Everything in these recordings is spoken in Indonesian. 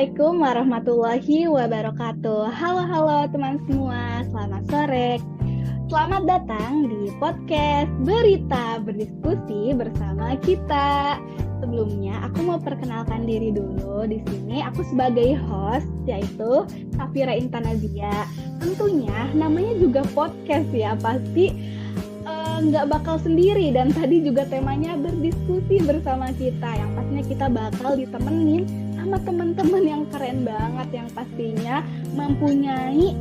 Assalamualaikum warahmatullahi wabarakatuh. Halo teman semua, selamat sore. Selamat datang di podcast Berita Berdiskusi bersama kita. Sebelumnya aku mau perkenalkan diri dulu. Di sini aku sebagai host, yaitu Safira Intanazia. Tentunya namanya juga podcast ya, pasti nggak bakal sendiri. Dan tadi juga temanya berdiskusi bersama kita, yang pastinya kita bakal ditemenin sama teman-teman yang keren banget, yang pastinya mempunyai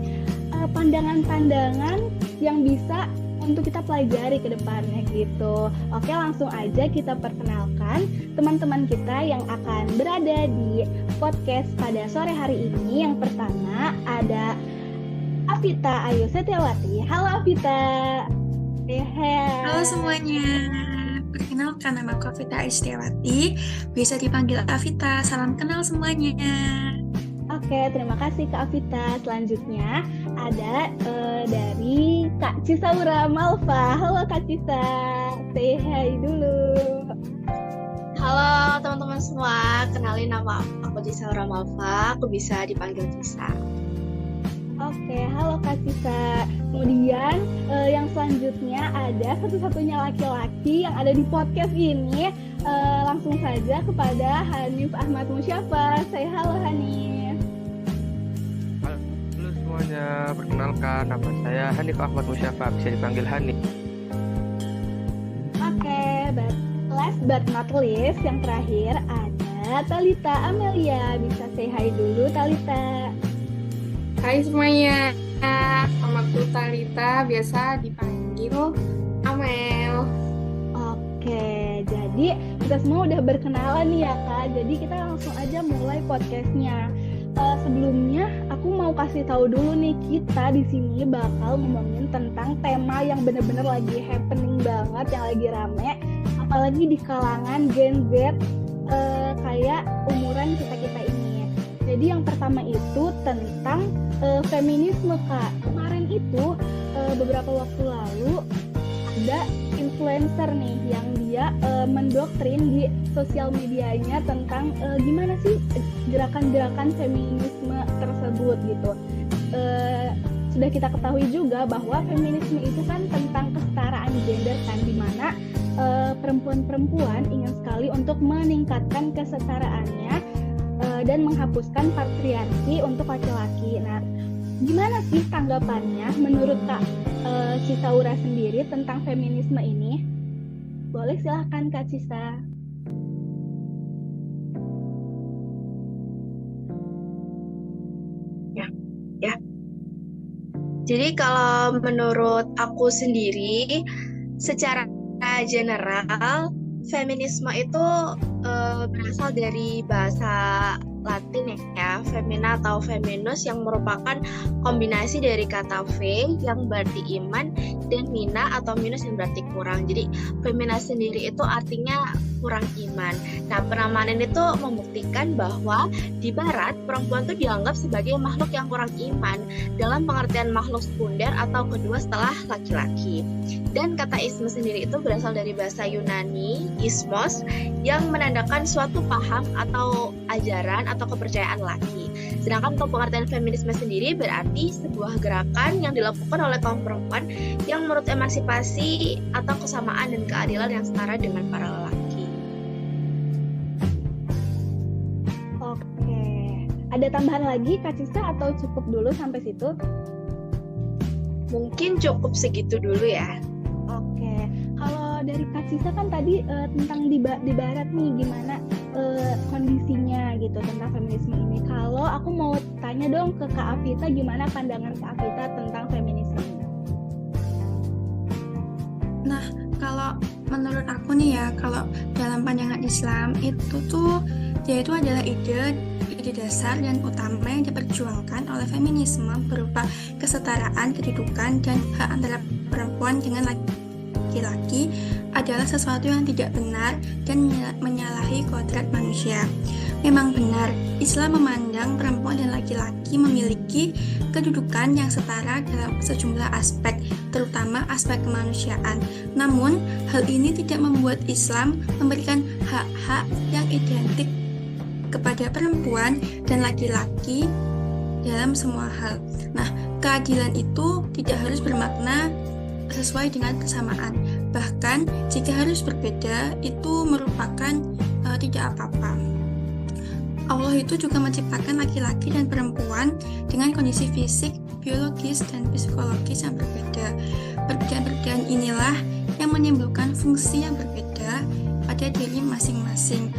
pandangan-pandangan yang bisa untuk kita pelajari ke depannya gitu. Oke, langsung aja kita perkenalkan teman-teman kita yang akan berada di podcast pada sore hari ini. Yang pertama ada Afita Ayu Setiawati. Halo Afita. Halo semuanya, perkenalkan nama aku Afita Ayu Setiawati, bisa dipanggil Afita. Salam kenal semuanya. Oke, terima kasih Kak Afita. Selanjutnya ada dari Kak Cisaura Malva. Halo Kak Cisa, say hi dulu. Halo teman-teman semua, kenalin nama aku Cisaura Malva, aku bisa dipanggil Cisa. Oke, halo Kak Cisa. Kemudian yang selanjutnya ada satu-satunya laki-laki yang ada di podcast ini. Langsung saja kepada Hanif Ahmad Musyafa. Say halo Hanif. Halo semuanya, perkenalkan nama saya Hanif Ahmad Musyafa, bisa dipanggil Hanif. Oke, last but not least, yang terakhir ada Talita Amelia. Bisa say hi dulu Talita. Hai semuanya, namaku Talita, biasa dipanggil Amel. Oke, jadi kita semua udah berkenalan nih ya Kak. Jadi kita langsung aja mulai podcastnya. Sebelumnya aku mau kasih tahu dulu nih, kita di sini bakal ngomongin tentang tema yang bener-bener lagi happening banget, yang lagi rame, apalagi di kalangan Gen Z kayak umuran kita ini. Jadi yang pertama itu tentang feminisme Kak. Kemarin itu beberapa waktu lalu ada influencer nih yang dia mendoktrin di sosial medianya tentang gimana sih gerakan-gerakan feminisme tersebut gitu. Sudah kita ketahui juga bahwa feminisme itu kan tentang kesetaraan gender kan, dimana perempuan-perempuan ingin sekali untuk meningkatkan kesetaraannya dan menghapuskan patriarki untuk laki-laki. Nah, gimana sih tanggapannya menurut Kak Cisaura sendiri tentang feminisme ini? Boleh silahkan Kak Cisa. Ya. Jadi kalau menurut aku sendiri, secara general, feminisme itu berasal dari bahasa Latin ya, femina atau feminus, yang merupakan kombinasi dari kata fe yang berarti iman dan mina atau minus yang berarti kurang. Jadi femina sendiri itu artinya kurang iman. Nah, penamaan ini tuh membuktikan bahwa di barat perempuan tuh dianggap sebagai makhluk yang kurang iman dalam pengertian makhluk sekunder atau kedua setelah laki-laki. Dan kata isme sendiri itu berasal dari bahasa Yunani, ismos, yang menandakan suatu paham atau ajaran atau kepercayaan laki. Sedangkan untuk pengertian feminisme sendiri berarti sebuah gerakan yang dilakukan oleh kaum perempuan yang menurut emansipasi atau kesamaan dan keadilan yang setara dengan para lelaki. Oke, ada tambahan lagi Kak Cisa atau cukup dulu sampai situ? Mungkin cukup segitu dulu ya. Oke, kalau dari Kak Cisa kan tadi tentang di barat nih gimana kondisinya gitu tentang feminisme ini. Kalau aku mau tanya dong ke Kak Afita, gimana pandangan Kak Afita tentang feminisme ini? Nah, kalau menurut aku nih ya, kalau dalam pandangan Islam itu tuh yaitu adalah ide dasar dan utama yang diperjuangkan oleh feminisme berupa kesetaraan kedudukan dan hak antara perempuan dengan laki-laki adalah sesuatu yang tidak benar dan menyalahi kodrat manusia. Memang benar, Islam memandang perempuan dan laki-laki memiliki kedudukan yang setara dalam sejumlah aspek, terutama aspek kemanusiaan. Namun, hal ini tidak membuat Islam memberikan hak-hak yang identik kepada perempuan dan laki-laki dalam semua hal. Nah, keadilan itu tidak harus bermakna sesuai dengan kesamaan. Bahkan jika harus berbeda, itu merupakan tidak apa-apa. Allah itu juga menciptakan laki-laki dan perempuan dengan kondisi fisik, biologis, dan psikologis yang berbeda. Perbedaan-perbedaan inilah yang menimbulkan fungsi yang berbeda pada diri masing-masing.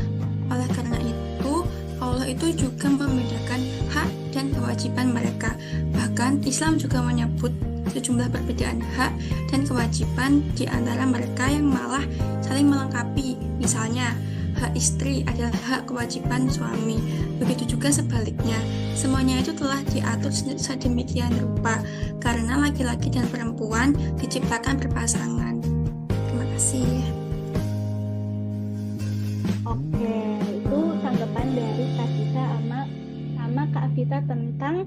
Oleh karena itu, Allah itu juga membedakan hak dan kewajiban mereka. Bahkan Islam juga menyebut sejumlah perbedaan hak dan kewajiban di antara mereka yang malah saling melengkapi. Misalnya, hak istri adalah hak kewajiban suami. Begitu juga sebaliknya. Semuanya itu telah diatur sedemikian rupa karena laki-laki dan perempuan diciptakan berpasangan. Terima kasih. Oke, itu tanggapan dari Kak Cisa sama Kak Vita tentang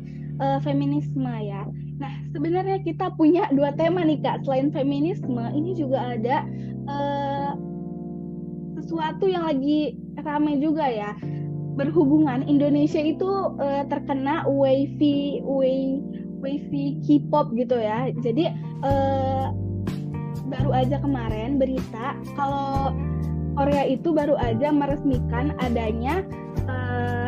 feminisme ya. Nah, sebenarnya kita punya dua tema nih Kak. Selain feminisme, ini juga ada sesuatu yang lagi ramai juga ya. Berhubungan Indonesia itu terkena wavy K-pop gitu ya. Jadi baru aja kemarin berita kalau Korea itu baru aja meresmikan adanya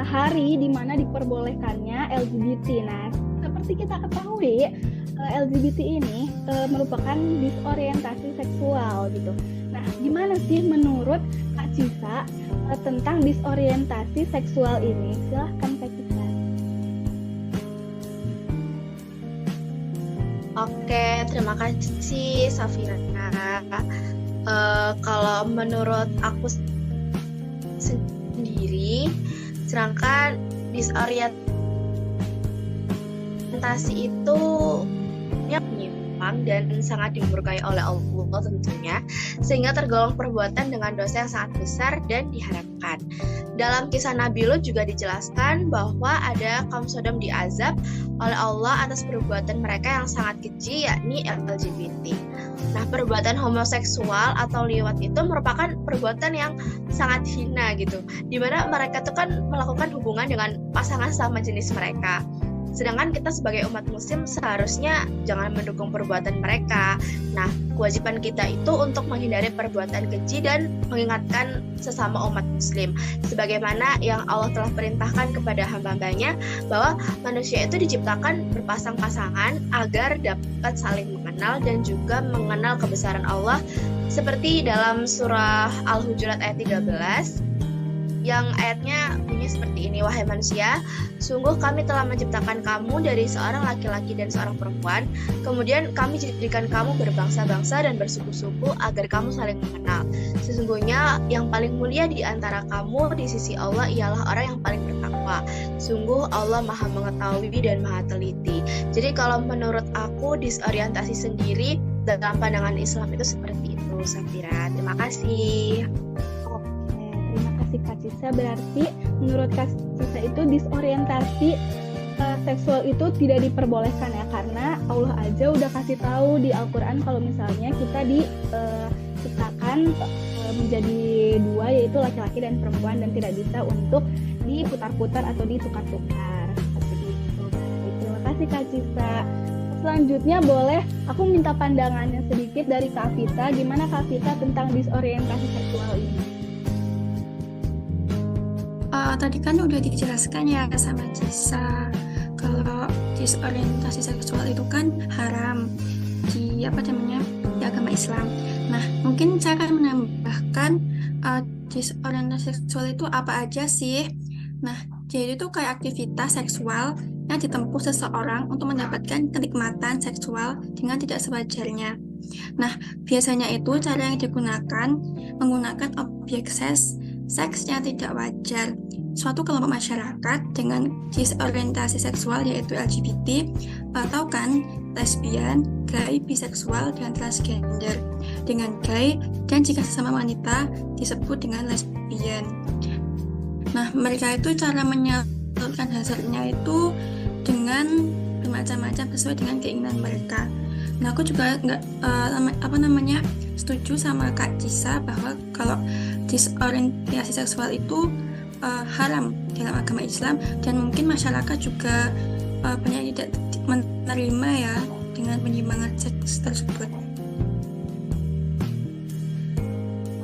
hari di mana diperbolehkannya LGBT. Nah, seperti kita ketahui, LGBT ini merupakan disorientasi seksual gitu. Nah, gimana sih menurut Kak Cisa tentang disorientasi seksual ini? Silahkan Kak Cisa. Oke, terima kasih Safira. Kalau menurut aku sendiri, sedangkan disorientasi itu menyimpang dan sangat dimurkai oleh Allah tentunya, sehingga tergolong perbuatan dengan dosa yang sangat besar dan diharamkan. Dalam kisah Nabi Lut juga dijelaskan bahwa ada kaum Sodom diazab oleh Allah atas perbuatan mereka yang sangat keji, yakni LGBT. Nah, perbuatan homoseksual atau liwat itu merupakan perbuatan yang sangat hina gitu, dimana mereka tuh kan melakukan hubungan dengan pasangan sama jenis mereka. Sedangkan kita sebagai umat muslim seharusnya jangan mendukung perbuatan mereka. Nah, kewajiban kita itu untuk menghindari perbuatan keji dan mengingatkan sesama umat muslim. Sebagaimana yang Allah telah perintahkan kepada hamba-hambanya bahwa manusia itu diciptakan berpasang-pasangan agar dapat saling mengenal dan juga mengenal kebesaran Allah. Seperti dalam surah Al-Hujurat ayat 13. Yang ayatnya bunyi seperti ini, wahai manusia, sungguh kami telah menciptakan kamu dari seorang laki-laki dan seorang perempuan, kemudian kami jadikan kamu berbangsa-bangsa dan bersuku-suku agar kamu saling mengenal. Sesungguhnya yang paling mulia di antara kamu di sisi Allah ialah orang yang paling bertakwa. Sungguh Allah maha mengetahui dan maha teliti. Jadi kalau menurut aku disorientasi sendiri dalam pandangan Islam itu seperti itu, Safira. Terima kasih. Kak Cisa, berarti menurut Kak Cisa itu disorientasi seksual itu tidak diperbolehkan ya, karena Allah aja udah kasih tahu di Al-Quran kalau misalnya kita diciptakan menjadi dua, yaitu laki-laki dan perempuan, dan tidak bisa untuk diputar-putar atau ditukar-tukar seperti itu. Terima kasih Kak Cisa. Selanjutnya boleh aku minta pandangannya sedikit dari Kak Vita, gimana Kak Vita tentang disorientasi seksual ini? Tadi kan udah dijelaskan ya sama Cisa kalau disorientasi seksual itu kan haram di di agama Islam. Nah, mungkin saya akan menambahkan disorientasi seksual itu apa aja sih? Nah, jadi itu kayak aktivitas seksual yang ditempuh seseorang untuk mendapatkan kenikmatan seksual dengan tidak sewajarnya. Nah, biasanya itu cara yang digunakan menggunakan objek seks yang tidak wajar. Suatu kelompok masyarakat dengan disorientasi seksual yaitu LGBT atau kan lesbian, gay, biseksual, dan transgender. Dengan gay dan jika sesama wanita disebut dengan lesbian. Nah, mereka itu cara menyalurkan hasratnya itu dengan bermacam-macam sesuai dengan keinginan mereka. Nah, aku juga setuju sama Kak Cisa bahwa kalau disorientasi seksual itu haram dalam agama Islam, dan mungkin masyarakat juga banyak tidak menerima ya dengan penyimpangan seks tersebut.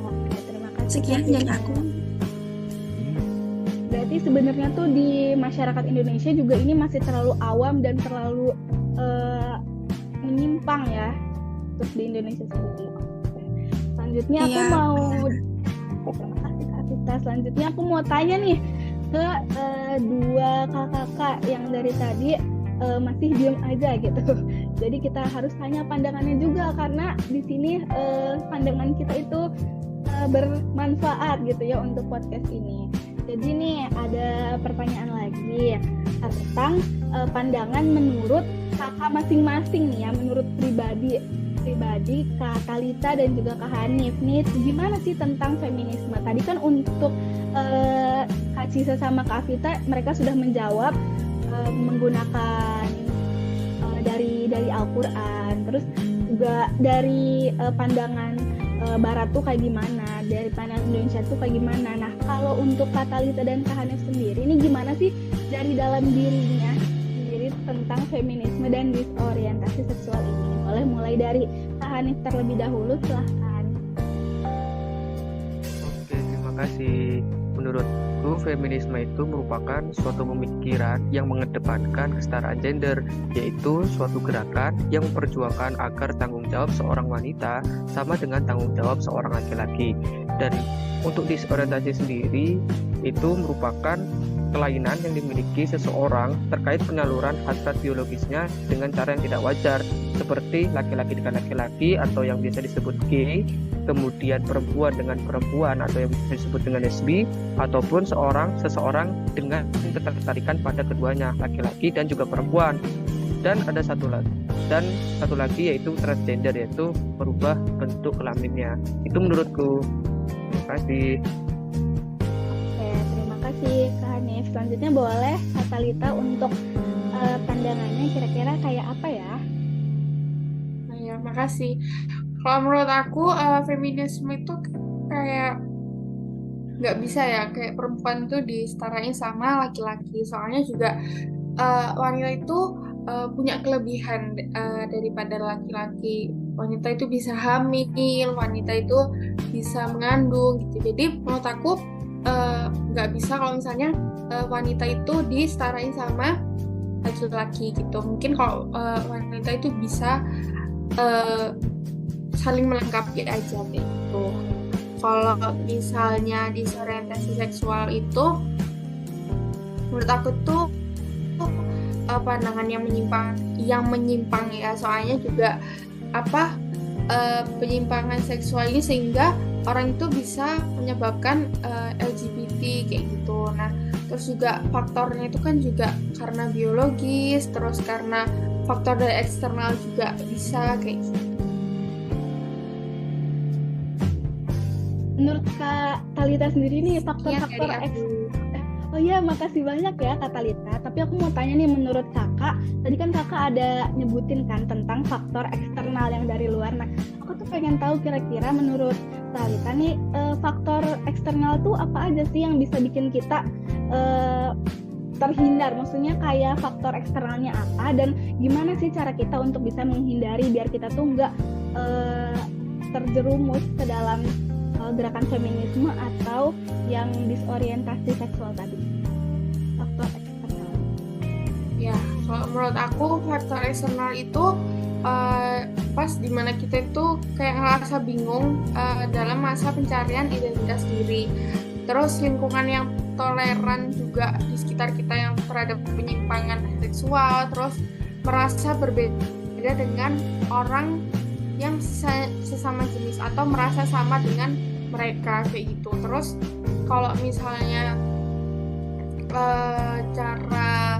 Oke, terima kasih. Sekian dari aku. Berarti sebenarnya tuh di masyarakat Indonesia juga ini masih terlalu awam dan terlalu menyimpang ya untuk di Indonesia sendiri. Oke. Selanjutnya aku Iya, mau benar. terima kasih Kak Vita. Selanjutnya aku mau tanya nih ke dua kakak yang dari tadi masih diem aja gitu. Jadi kita harus tanya pandangannya juga karena di sini pandangan kita itu bermanfaat gitu ya untuk podcast ini. Jadi nih ada pertanyaan lagi tentang pandangan menurut kakak masing-masing nih ya, menurut pribadi Kak Talita dan juga Kak Hanif nih, gimana sih tentang feminisme? Tadi kan untuk Kak Cisa sama Kak Vita mereka sudah menjawab menggunakan dari Al-Quran, terus juga dari pandangan Barat tuh kayak gimana, dari pandangan Indonesia tuh kayak gimana. Nah kalau untuk Kak Talita dan Kak Hanif sendiri ini gimana sih dari dalam dirinya sendiri tentang feminisme dan disorientasi seksual ini? Boleh mulai dari Kak Hanif terlebih dahulu, silahkan. Oke, terima kasih. Menurutku, feminisme itu merupakan suatu pemikiran yang mengedepankan kesetaraan gender, yaitu suatu gerakan yang memperjuangkan agar tanggung jawab seorang wanita sama dengan tanggung jawab seorang laki-laki. Dan untuk disorientasi sendiri, itu merupakan kelainan yang dimiliki seseorang terkait penyaluran hasrat biologisnya dengan cara yang tidak wajar, seperti laki-laki dengan laki-laki atau yang biasa disebut gay, kemudian perempuan dengan perempuan atau yang bisa disebut dengan lesbi, ataupun seseorang dengan ketertarikan pada keduanya, laki-laki dan juga perempuan. Dan ada satu lagi yaitu transgender, yaitu merubah bentuk kelaminnya. Itu menurutku. Terima kasih. Oke, terima kasih Kak Hanif. Selanjutnya boleh Kak Talita untuk pandangannya kira-kira kayak apa ya? Nah, ya, makasih. Kalau menurut aku feminisme itu kayak nggak bisa ya, kayak perempuan tuh disetarain sama laki-laki. Soalnya juga wanita itu punya kelebihan daripada laki-laki. Wanita itu bisa hamil, wanita itu bisa mengandung gitu. Jadi menurut aku nggak bisa kalau misalnya wanita itu disetarain sama laki-laki gitu. Mungkin kalau wanita itu bisa saling melengkapi aja kayak gitu. Kalau misalnya disorientasi seksual itu menurut aku tuh pandangan yang menyimpang ya, soalnya juga penyimpangan seksual ini sehingga orang itu bisa menyebabkan LGBT kayak gitu. Nah, terus juga faktornya itu kan juga karena biologis, terus karena faktor dari eksternal juga bisa kayak gitu. Menurut Kak Talita sendiri nih faktor-faktor Oh iya, makasih banyak ya Kak Talita. Tapi aku mau tanya nih, menurut Kakak, tadi kan Kakak ada nyebutin kan tentang faktor eksternal yang dari luar. Nah, aku tuh pengen tahu kira-kira menurut Talita nih faktor eksternal tuh apa aja sih yang bisa bikin kita terhindar? Maksudnya kayak faktor eksternalnya apa dan gimana sih cara kita untuk bisa menghindari biar kita tuh nggak terjerumus ke dalam gerakan feminisme atau yang disorientasi seksual tadi. Faktor eksternal. Ya, kalau menurut aku faktor eksternal itu pas dimana kita itu kayak ngerasa bingung dalam masa pencarian identitas diri. Terus lingkungan yang toleran juga di sekitar kita yang terhadap penyimpangan seksual, terus merasa berbeda dengan orang yang sesama jenis atau merasa sama dengan mereka kayak gitu. Terus kalau misalnya cara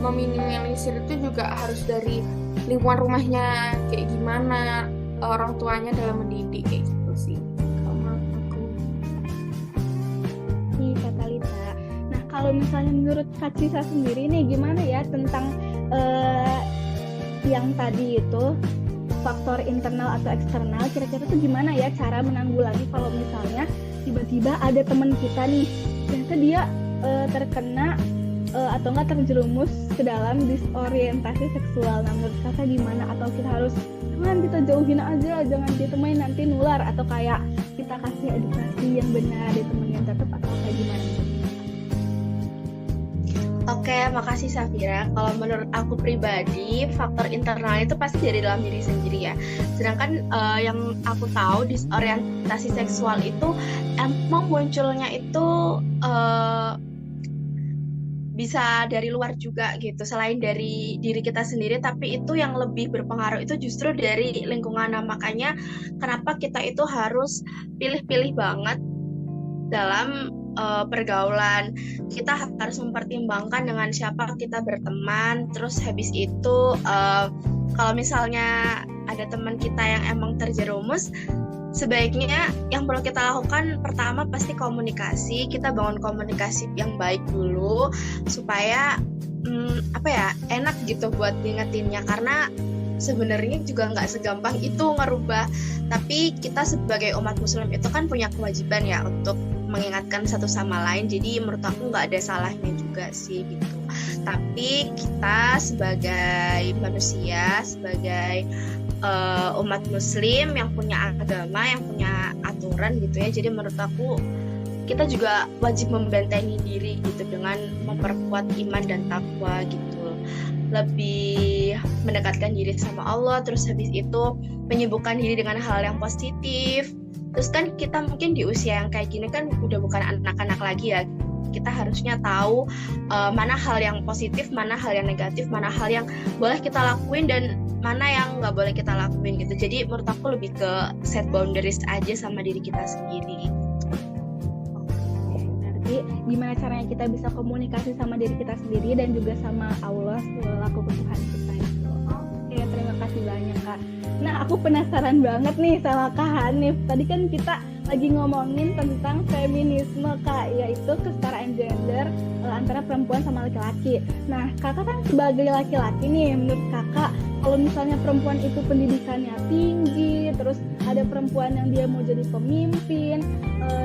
meminimalisir itu juga harus dari lingkungan rumahnya kayak gimana, orang tuanya dalam mendidik kayak gitu sih kalau menurut aku. Nih Kak Talita. Nah kalau misalnya menurut Kak Cisa sendiri nih gimana ya tentang yang tadi itu faktor internal atau eksternal, kira-kira tuh gimana ya cara menanggulangi kalau misalnya tiba-tiba ada teman kita nih ternyata dia terkena atau enggak terjerumus ke dalam disorientasi seksual. Nah, menurut kakak gimana? Atau kita harus jangan, kita jauhin aja, jangan ditemuin nanti nular, atau kayak kita kasih edukasi yang benar, ditemenin tetap, atau kayak gimana? Oke, makasih Safira. Kalau menurut aku pribadi, faktor internal itu pasti dari dalam diri sendiri ya. Sedangkan yang aku tahu disorientasi seksual itu emang munculnya itu bisa dari luar juga gitu, selain dari diri kita sendiri, tapi itu yang lebih berpengaruh itu justru dari lingkungan. Nah, makanya kenapa kita itu harus pilih-pilih banget dalam pergaulan. Kita harus mempertimbangkan dengan siapa kita berteman. Terus habis itu kalau misalnya ada teman kita yang emang terjerumus, sebaiknya yang perlu kita lakukan pertama pasti komunikasi. Kita bangun komunikasi yang baik dulu supaya enak gitu buat diingetinnya, karena sebenarnya juga nggak segampang itu ngerubah. Tapi kita sebagai umat muslim itu kan punya kewajiban ya untuk mengingatkan satu sama lain. Jadi menurut aku nggak ada salahnya juga sih gitu. Tapi kita sebagai manusia, sebagai umat muslim yang punya agama, yang punya aturan gitu ya, jadi menurut aku kita juga wajib membentengi diri gitu dengan memperkuat iman dan takwa gitu, lebih mendekatkan diri sama Allah. Terus habis itu menyibukkan diri dengan hal yang positif. Terus kan kita mungkin di usia yang kayak gini kan udah bukan anak-anak lagi ya, kita harusnya tahu mana hal yang positif, mana hal yang negatif, mana hal yang boleh kita lakuin dan mana yang nggak boleh kita lakuin gitu. Jadi menurut aku lebih ke set boundaries aja sama diri kita sendiri. Berarti gimana caranya kita bisa komunikasi sama diri kita sendiri dan juga sama Allah selaku Tuhan kita itu. Oke, terima kasih banyak Kak. Nah, aku penasaran banget nih sama Kak Hanif. Tadi kan kita lagi ngomongin tentang feminisme Kak, yaitu kesetaraan gender antara perempuan sama laki-laki. Nah, Kakak kan sebagai laki-laki nih, menurut Kakak kalau misalnya perempuan itu pendidikannya tinggi, terus ada perempuan yang dia mau jadi pemimpin,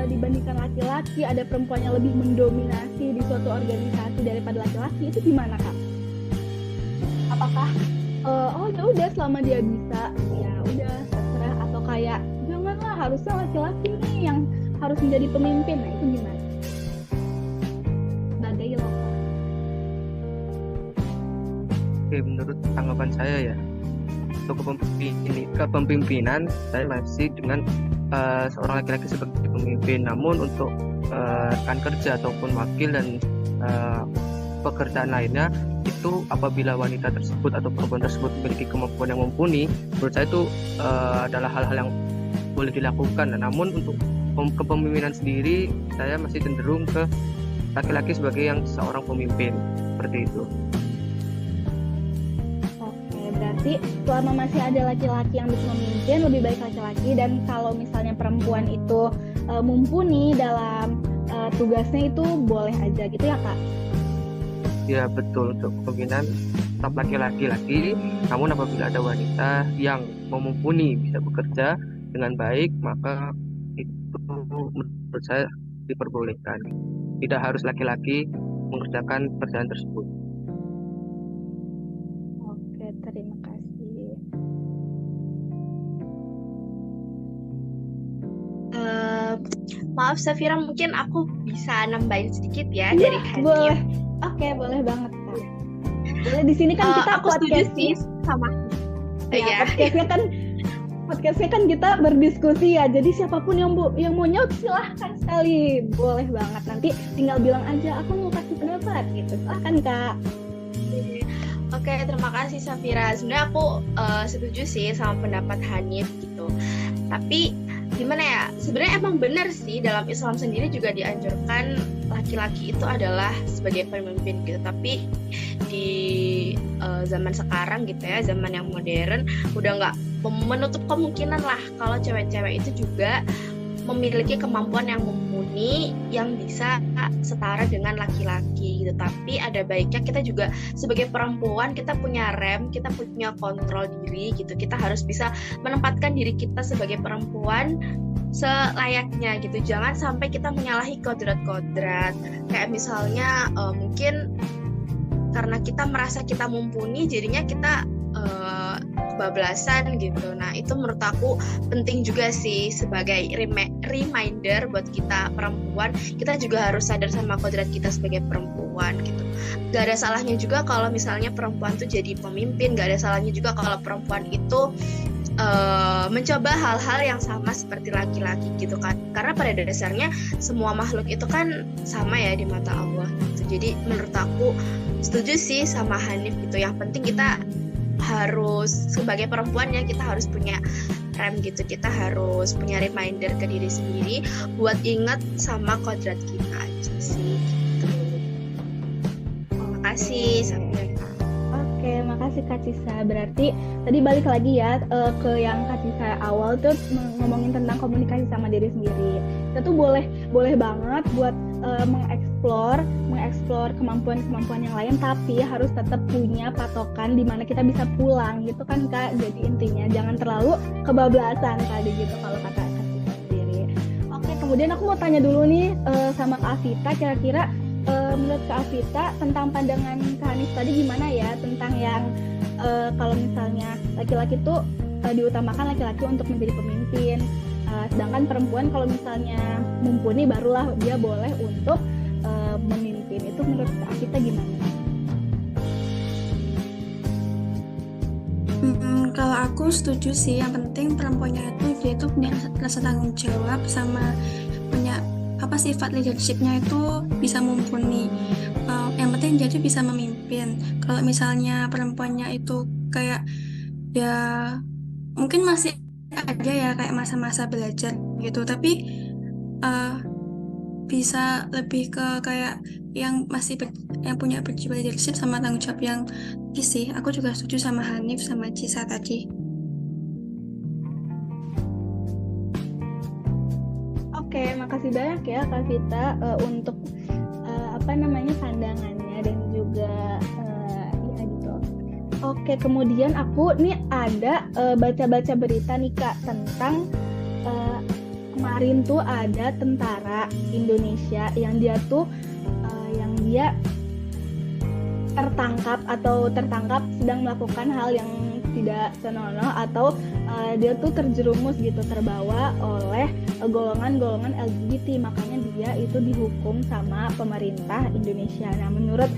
dibandingkan laki-laki, ada perempuan yang lebih mendominasi di suatu organisasi daripada laki-laki, itu gimana Kak? Apakah ya udah selama dia bisa, ya udah terserah, atau kayak janganlah harusnya laki-laki nih yang harus menjadi pemimpin? Nah, itu gimana? Sebagai lokal. Oke, menurut tanggapan saya ya, untuk kepemimpinan saya masih dengan seorang laki-laki sebagai pemimpin. Namun untuk rekan kerja ataupun wakil dan pekerjaan lainnya, itu apabila wanita tersebut atau perempuan tersebut memiliki kemampuan yang mumpuni, menurut saya itu adalah hal-hal yang boleh dilakukan. Namun untuk kepemimpinan sendiri, saya masih cenderung ke laki-laki sebagai yang seorang pemimpin, seperti itu. Berarti selama masih ada laki-laki yang bisa memimpin, lebih baik laki-laki. Dan kalau misalnya perempuan itu mumpuni dalam tugasnya, itu boleh aja gitu ya Kak? Ya betul, untuk kepemimpinan tetap laki-laki. Namun apabila ada wanita yang mumpuni bisa bekerja dengan baik, maka itu menurut saya diperbolehkan. Tidak harus laki-laki mengerjakan pekerjaan tersebut. Terima kasih. Maaf Safira, mungkin aku bisa nambahin sedikit ya dari Hanif. Boleh. Oke, boleh banget Kak. Boleh, di sini kan kita aku setuju sih sama. Podcastnya kan kita berdiskusi ya. Jadi siapapun yang mau nyaut silahkan sekali, boleh banget. Nanti tinggal bilang aja aku mau kasih pendapat gitu. Silahkan Kak. Oke, terima kasih Safira. Sebenarnya aku setuju sih sama pendapat Hanif gitu. Tapi gimana ya? Sebenarnya emang benar sih, dalam Islam sendiri juga dianjurkan laki-laki itu adalah sebagai pemimpin gitu. Tapi di zaman sekarang gitu ya, zaman yang modern, udah nggak menutup kemungkinan lah kalau cewek-cewek itu juga memiliki kemampuan yang mumpuni yang bisa setara dengan laki-laki gitu. Tapi ada baiknya kita juga sebagai perempuan kita punya rem, kita punya kontrol diri gitu. Kita harus bisa menempatkan diri kita sebagai perempuan selayaknya gitu. Jangan sampai kita menyalahi kodrat-kodrat. Kayak misalnya mungkin karena kita merasa kita mumpuni, jadinya kita kebablasan gitu. Nah, itu menurut aku penting juga sih sebagai reminder buat kita perempuan. Kita juga harus sadar sama kodrat kita sebagai perempuan gitu. Gak ada salahnya juga kalau misalnya perempuan tuh jadi pemimpin. Gak ada salahnya juga kalau perempuan itu mencoba hal-hal yang sama seperti laki-laki gitu kan. Karena pada dasarnya semua makhluk itu kan sama ya di mata Allah gitu. Jadi menurut aku setuju sih sama Hanif gitu. Yang penting kita harus sebagai perempuan ya, kita harus punya rem gitu. Kita harus punya reminder ke diri sendiri buat ingat sama kodrat kita aja sih gitu. Makasih sampai. Oke, makasih Kak Cisa. Berarti tadi balik lagi ya ke yang Kak Cisa awal tuh ngomongin tentang komunikasi sama diri sendiri. Kita tuh boleh banget buat mengeksplor kemampuan-kemampuan yang lain, tapi harus tetap punya patokan di mana kita bisa pulang gitu kan Kak. Jadi intinya jangan terlalu kebablasan tadi gitu kalau kata Kak Cisa sendiri. Oke, kemudian aku mau tanya dulu nih sama Kak Afita, kira-kira menurut Kak Afita tentang pandangan Kak Hanif tadi gimana ya tentang yang kalau misalnya laki-laki tuh diutamakan laki-laki untuk menjadi pemimpin, sedangkan perempuan kalau misalnya mumpuni barulah dia boleh untuk memimpin. Itu menurut Kak Afita gimana? Kalau aku setuju sih, yang penting perempuannya itu dia itu punya rasa tanggung jawab sama punya sifat leadershipnya itu bisa mumpuni. Yang penting dia tuh bisa memimpin. Kalau misalnya perempuannya itu kayak ya mungkin masih ada ya kayak masa-masa belajar gitu, tapi bisa lebih ke kayak yang yang punya berjiwa leadership sama tanggung jawab yang tinggi sih. Aku juga setuju sama Hanif sama Cisa tadi. Oke, makasih banyak ya Kak Vita untuk pandangannya dan juga ya gitu. Oke, kemudian aku nih ada baca-baca berita nih Kak tentang kemarin tuh ada tentara Indonesia yang dia tertangkap sedang melakukan hal yang tidak senonoh atau dia tuh terjerumus gitu, terbawa oleh golongan-golongan LGBT, makanya dia itu dihukum sama pemerintah Indonesia. Nah, menurut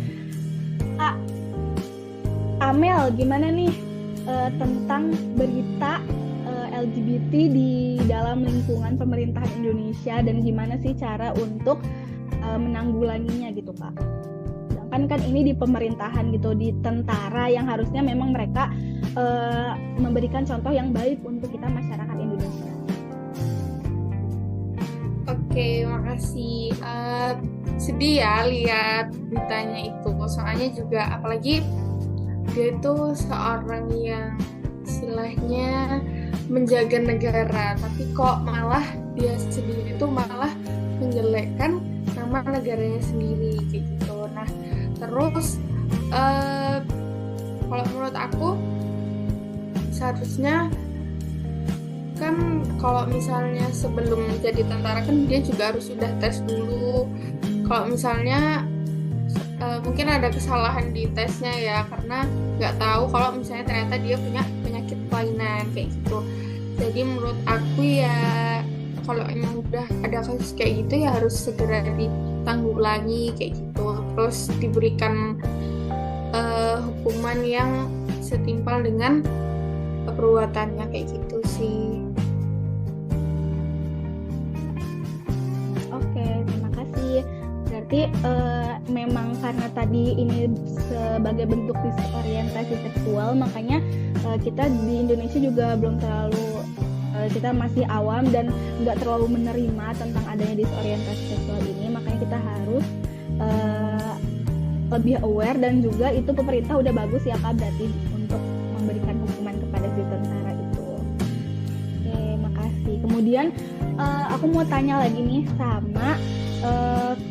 Kak Amel gimana nih tentang berita LGBT di dalam lingkungan pemerintahan Indonesia dan gimana sih cara untuk menanggulanginya gitu Kak? Kan ini di pemerintahan gitu, di tentara yang harusnya memang mereka memberikan contoh yang baik untuk kita masyarakat Indonesia. Oke, makasih. Sedih ya lihat beritanya itu, soalnya juga apalagi dia itu seorang yang istilahnya menjaga negara, tapi kok malah dia sendiri tuh malah menjelekkan nama negaranya sendiri gitu. Nah, terus kalau menurut aku seharusnya kan kalau misalnya sebelum jadi tentara kan dia juga harus sudah tes dulu. Kalau misalnya mungkin ada kesalahan di tesnya ya, karena nggak tahu kalau misalnya ternyata dia punya penyakit kelainan kayak gitu. Jadi menurut aku ya kalau emang udah ada kasus kayak gitu ya harus segera ditanggulangi kayak gitu, terus diberikan hukuman yang setimpal dengan perbuatannya kayak gitu sih. Oke, terima kasih. Berarti memang karena tadi ini sebagai bentuk disorientasi seksual, makanya kita di Indonesia juga belum terlalu kita masih awam dan nggak terlalu menerima tentang adanya disorientasi seksual ini, makanya kita harus lebih aware, dan juga itu pemerintah udah bagus ya Kak berarti untuk memberikan hukuman kepada si tentara itu. Oke, makasih. Kemudian aku mau tanya lagi nih sama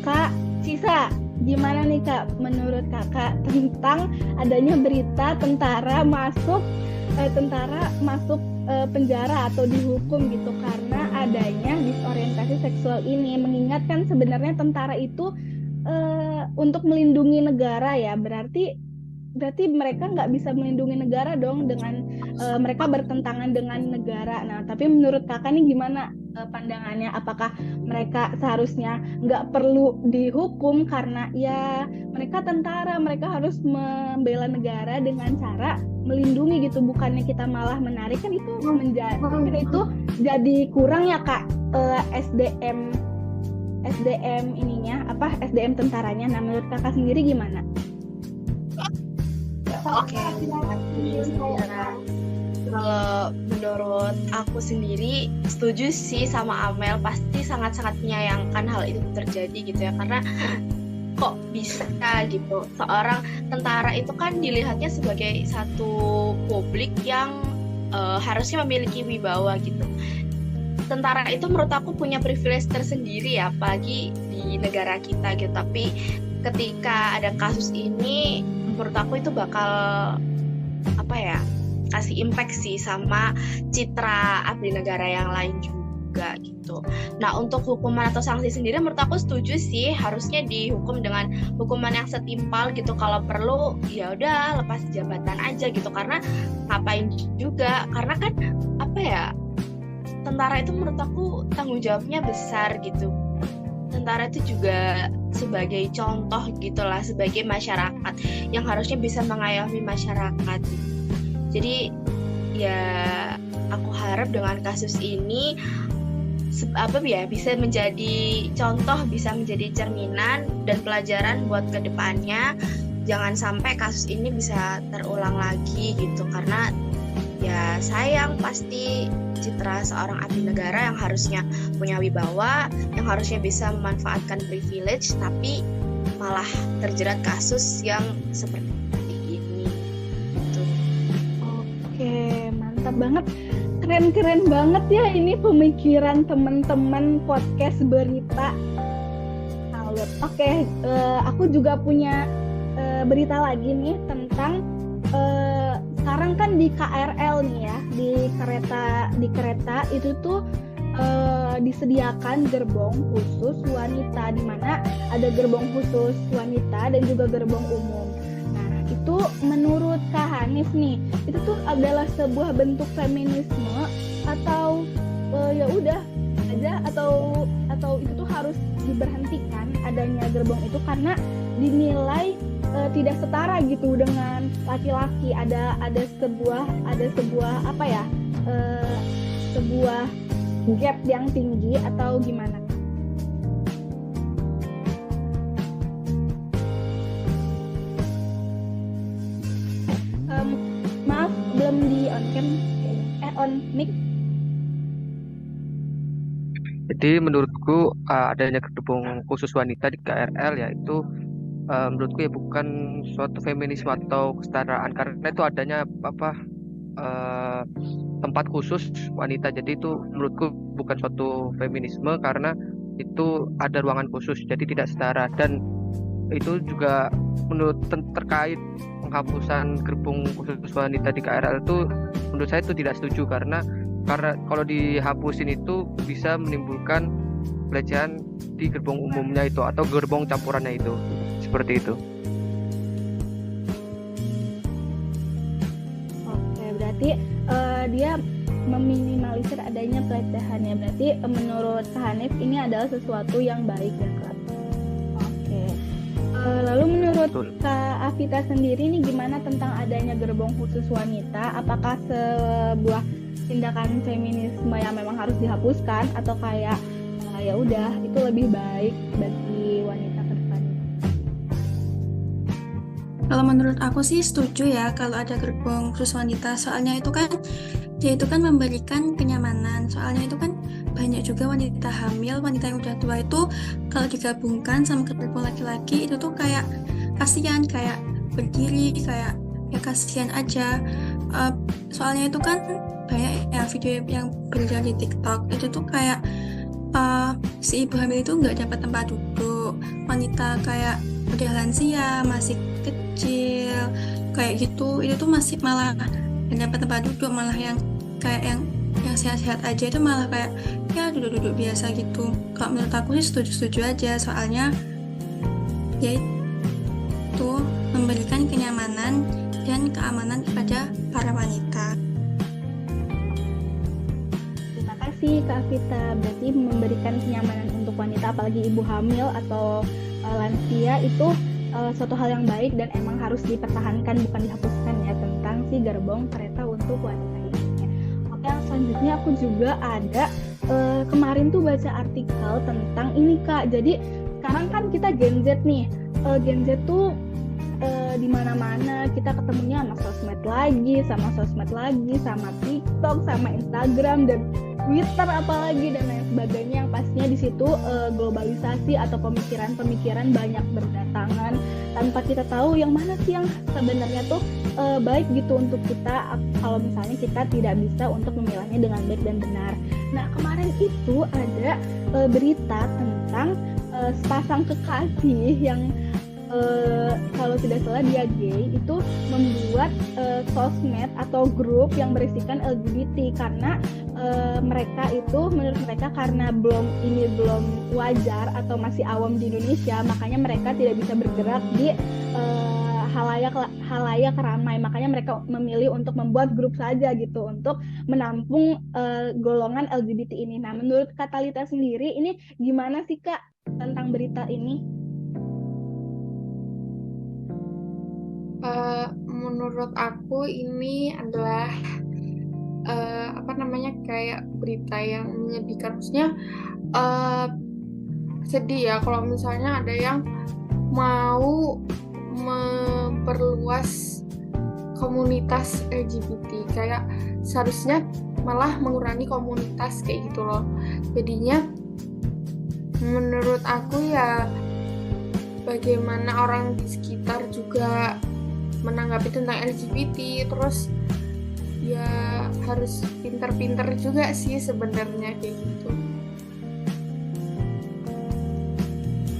Kak Cisa. Gimana nih Kak, menurut Kakak tentang adanya berita tentara masuk penjara atau dihukum gitu karena adanya disorientasi seksual ini? Mengingatkan sebenarnya tentara itu untuk melindungi negara ya, berarti mereka nggak bisa melindungi negara dong dengan mereka bertentangan dengan negara. Nah, tapi menurut Kakak nih gimana pandangannya? Apakah mereka seharusnya nggak perlu dihukum karena ya mereka tentara, mereka harus membela negara dengan cara melindungi gitu, bukannya kita malah menarik kan itu jadi kurang ya Kak, SDM ininya SDM tentaranya. Nah, menurut Kakak sendiri gimana? Oke, kalau menurut aku sendiri setuju sih sama Amel, pasti sangat-sangat menyayangkan hal itu terjadi gitu ya, karena kok bisa gitu seorang tentara itu kan dilihatnya sebagai satu publik yang harusnya memiliki wibawa gitu. Tentara itu menurut aku punya privilege tersendiri ya, apalagi di negara kita gitu. Tapi ketika ada kasus ini, menurut aku itu bakal kasih impact sih sama citra abdi negara yang lain juga gitu. Nah, untuk hukuman atau sanksi sendiri menurut aku setuju sih, harusnya dihukum dengan hukuman yang setimpal gitu. Kalau perlu ya udah lepas jabatan aja gitu, karena ngapain juga, karena kan tentara itu menurut aku tanggung jawabnya besar gitu. Tentara itu juga sebagai contoh gitulah, sebagai masyarakat yang harusnya bisa mengayomi masyarakat. Jadi ya aku harap dengan kasus ini bisa menjadi contoh, bisa menjadi cerminan dan pelajaran buat kedepannya. Jangan sampai kasus ini bisa terulang lagi gitu, karena ya sayang pasti citra seorang abdi negara yang harusnya punya wibawa, yang harusnya bisa memanfaatkan privilege, tapi malah terjerat kasus yang seperti ini gitu. Oke, mantap banget, keren banget ya ini pemikiran teman-teman podcast berita Alert. Oke, aku juga punya berita lagi nih tentang sekarang kan di KRL nih ya, di kereta itu tuh disediakan gerbong khusus wanita, di mana ada gerbong khusus wanita dan juga gerbong umum. Nah, itu menurut Kak Hanif nih, itu tuh adalah sebuah bentuk feminisme atau ya udah aja, atau itu tuh harus diberhentikan adanya gerbong itu karena dinilai tidak setara gitu dengan laki-laki. Ada sebuah sebuah gap yang tinggi atau gimana? Maaf, belum di on cam, on mic. Jadi menurutku adanya gerbong khusus wanita di KRL yaitu menurutku ya bukan suatu feminisme atau kesetaraan, karena itu adanya tempat khusus wanita. Jadi itu menurutku bukan suatu feminisme karena itu ada ruangan khusus, jadi tidak setara. Dan itu juga menurut terkait penghapusan gerbong khusus wanita di KRL itu menurut saya itu tidak setuju, karena kalau dihapusin itu bisa menimbulkan pelecehan di gerbong umumnya itu atau gerbong campurannya itu, seperti itu. Oke, berarti dia meminimalisir adanya pelecehan ya. Berarti menurut Kak Hanif ini adalah sesuatu yang baik ya Kak. Oke. Lalu menurut Kak Afita sendiri nih gimana tentang adanya gerbong khusus wanita? Apakah sebuah tindakan feminisme yang memang harus dihapuskan atau kayak ya udah itu lebih baik bagi wanita ke depannya? Kalau menurut aku sih setuju ya kalau ada gerbong khusus wanita, soalnya itu kan dia itu kan memberikan kenyamanan. Soalnya itu kan banyak juga wanita hamil, wanita yang udah tua itu kalau digabungkan sama gerbong laki-laki itu tuh kayak kasihan, kayak berdiri, kayak ya kasihan aja. Soalnya itu kan banyak ya video yang beredar di TikTok itu tuh kayak si ibu hamil itu nggak dapat tempat duduk. Wanita kayak udah lansia, masih kecil, kayak gitu, itu tuh masih malah nggak dapat tempat duduk, malah yang kayak yang sehat-sehat aja itu malah kayak ya duduk-duduk biasa gitu. Kalau menurut aku sih setuju-setuju aja, soalnya ya itu memberikan kenyamanan dan keamanan kepada para wanita. Terima kasih Kak Vita. Berarti memberikan kenyamanan untuk wanita, apalagi ibu hamil atau lansia itu suatu hal yang baik dan emang harus dipertahankan, bukan dihapuskan ya, tentang si gerbong kereta untuk wanita ini. Oke, yang selanjutnya aku juga ada kemarin tuh baca artikel tentang ini Kak. Jadi sekarang kan kita Gen Z nih. Gen Z tuh di mana-mana kita ketemunya sama sosmed lagi, sama TikTok, sama Instagram dan Twitter apalagi dan lain sebagainya, yang pastinya di situ globalisasi atau pemikiran-pemikiran banyak berdatangan tanpa kita tahu yang mana sih yang sebenarnya tuh baik gitu untuk kita kalau misalnya kita tidak bisa untuk memilihnya dengan baik dan benar. Nah, kemarin itu ada berita tentang sepasang kekasih yang kalau tidak salah dia gay, itu membuat sosmed atau grup yang berisikan LGBT karena mereka itu menurut mereka karena belum wajar atau masih awam di Indonesia, makanya mereka tidak bisa bergerak di halayak ramai, makanya mereka memilih untuk membuat grup saja gitu untuk menampung golongan LGBT ini. Nah, menurut Kak Thalita sendiri ini gimana sih Kak tentang berita ini? Menurut aku ini adalah kayak berita yang menyedihkan. Maksudnya sedih ya kalau misalnya ada yang mau memperluas komunitas LGBT, kayak seharusnya malah mengurangi komunitas kayak gitu loh. Jadinya menurut aku ya bagaimana orang di sekitar juga menanggapi tentang LGBT, terus ya harus pinter-pinter juga sih sebenarnya kayak gitu.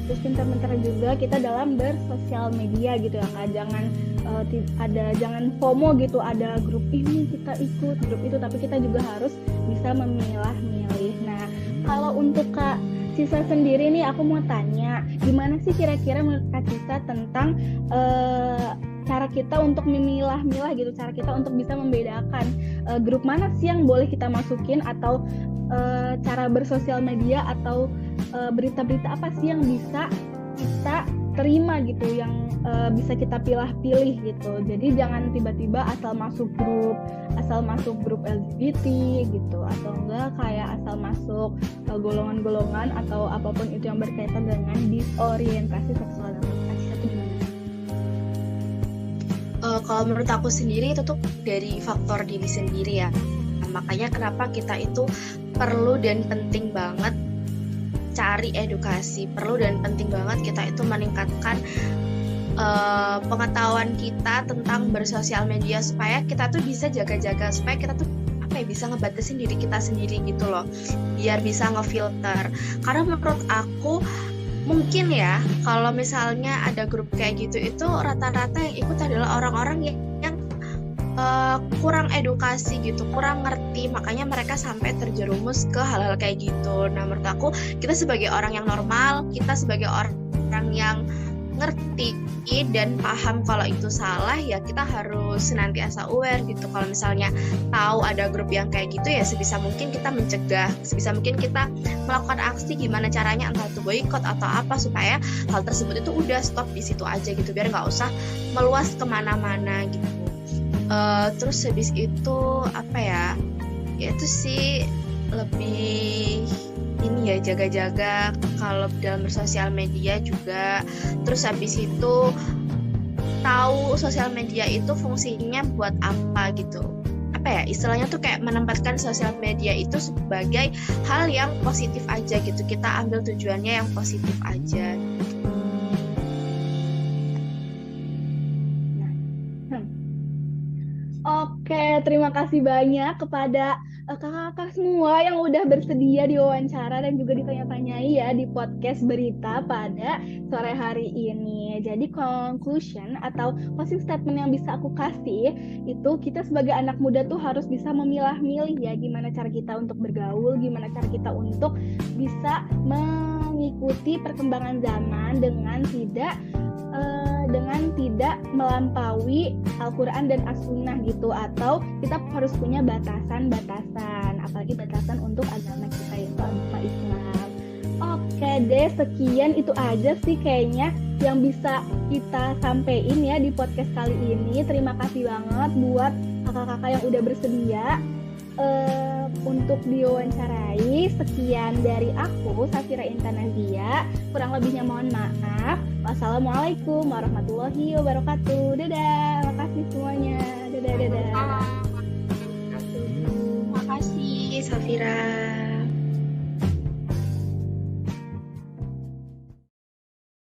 Terus pinter-pinter juga kita dalam bersosial media gitu ya Kak, jangan FOMO gitu, ada grup ini kita ikut, grup itu, tapi kita juga harus bisa memilah-milih. Nah, kalau untuk Kak Cisa sendiri nih aku mau tanya, gimana sih kira-kira menurut Kak Cisa tentang cara kita untuk memilah-milah gitu, cara kita untuk bisa membedakan grup mana sih yang boleh kita masukin, atau cara bersosial media atau berita-berita apa sih yang bisa kita terima gitu, yang bisa kita pilih-pilih gitu. Jadi jangan tiba-tiba asal masuk grup LGBT gitu, atau enggak kayak asal masuk golongan-golongan atau apapun itu yang berkaitan dengan disorientasi seksual dan orientasi. Itu gimana? Kalau menurut aku sendiri itu tuh dari faktor diri sendiri ya. Makanya kenapa kita itu perlu dan penting banget cari edukasi, perlu dan penting banget kita itu meningkatkan pengetahuan kita tentang bersosial media, supaya kita tuh bisa jaga-jaga, supaya kita tuh bisa ngebatasin diri kita sendiri gitu loh, biar bisa ngefilter. Karena menurut aku mungkin ya kalau misalnya ada grup kayak gitu, itu rata-rata yang ikut adalah orang-orang yang kurang edukasi gitu, kurang ngerti, makanya mereka sampai terjerumus ke hal-hal kayak gitu. Nah, menurut aku kita sebagai orang yang normal, kita sebagai orang yang ngerti dan paham kalau itu salah, ya kita harus senantiasa aware gitu. Kalau misalnya tahu ada grup yang kayak gitu, ya sebisa mungkin kita mencegah, sebisa mungkin kita melakukan aksi gimana caranya, entah itu boikot atau apa, supaya hal tersebut itu udah stop di situ aja gitu, biar nggak usah meluas kemana-mana gitu. Terus habis itu apa ya itu sih lebih ini ya, jaga-jaga kalau dalam bersosial media juga. Terus habis itu tahu sosial media itu fungsinya buat apa gitu, apa ya istilahnya tuh kayak menempatkan sosial media itu sebagai hal yang positif aja gitu, kita ambil tujuannya yang positif aja. Oke, terima kasih banyak kepada kakak-kakak semua yang udah bersedia diwawancara dan juga ditanya-tanyai ya di podcast berita pada sore hari ini. Jadi conclusion atau closing statement yang bisa aku kasih itu kita sebagai anak muda tuh harus bisa memilah-milih ya gimana cara kita untuk bergaul, gimana cara kita untuk bisa mengikuti perkembangan zaman dengan tidak melampaui Al-Quran dan As-Sunnah gitu, atau kita harus punya batasan-batasan, apalagi batasan untuk agama kita itu agama Islam. Oke deh, sekian itu aja sih kayaknya yang bisa kita sampein ya di podcast kali ini. Terima kasih banget buat kakak-kakak yang udah bersedia untuk diwawancarai. Sekian dari aku, Safira Intan Nazia. Kurang lebihnya mohon maaf. Wassalamualaikum warahmatullahi wabarakatuh. Dadah, makasih semuanya. Dadah. Makasih, Safira.